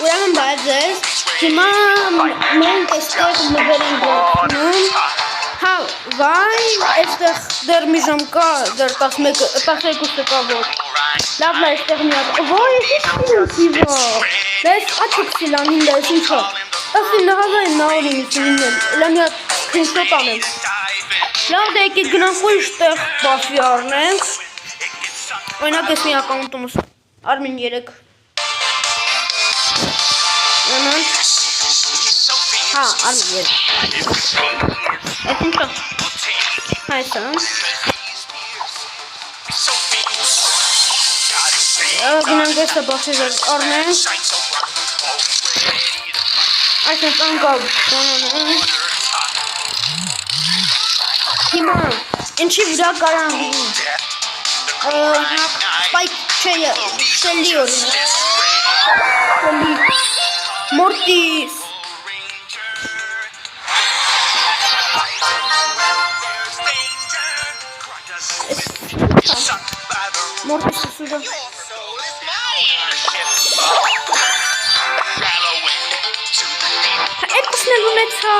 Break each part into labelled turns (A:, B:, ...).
A: Ուրեմն բայց ես հիմա մենք այստեղ նվեր ենք գործնում, հա, վայ, այստեղ դեռ մի ժամ կա, դեռ 12 կա որ, լավ լա այստեղ մի հատ, ոյ, ես սիվա, լես աչուկ սիլանին լես ինչա, ասի նահավա եմ նահորին իսինին եմ, լա մի հատ քրինշոտ անեմ, լավ դա եկեք գնանք ու իշտեղ բաֆի արնենք, օրինակ ես մի ակաունտումս, Արմին 3 Հա, Արմին 3 Ես ինչա Հայսա Գնանք ես բաֆի արնենք Այսպես անկավ Հիմա, ինչի վրա կարանվի Spike չէ, Shelly օրինակ Mortis Mortis սուրը Էդ կուսնել ունեցա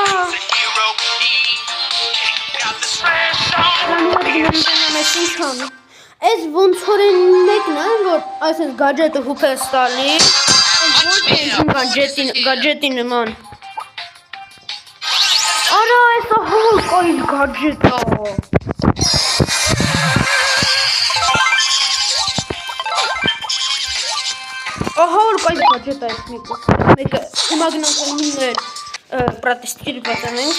A: Այս ոնց որ են մեկն է, որ այսպես գաջետը հուպ է ստալի, ոչ գաջետի նման։ Արա, այս ահալ կայլ գաջետը։ Ահալ կայլ գաջետը այս մեկը, հիմա գնանք ումիններ պրատեստիր բատանենք։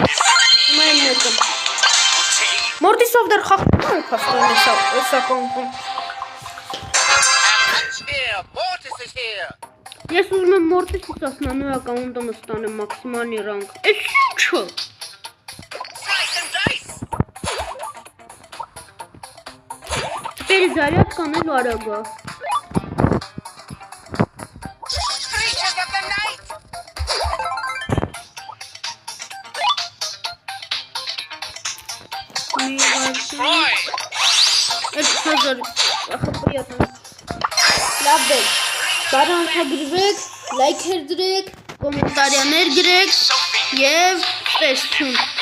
A: Հիմա եմ մեկը։ Mortisով դեռ խախտում ենք հաստան ես ակոնքում Ես ուզում եմ Mortis-ից ասնանու ակաունտը մստանեմ մաքսիմալի ռանկ Ես ինչը Տպերի զարյատ կանելու արագա Լավ դեք, բարանքագրվեք, լայքեր դրեք, կոմենտարյաներ գրեք և տեսություն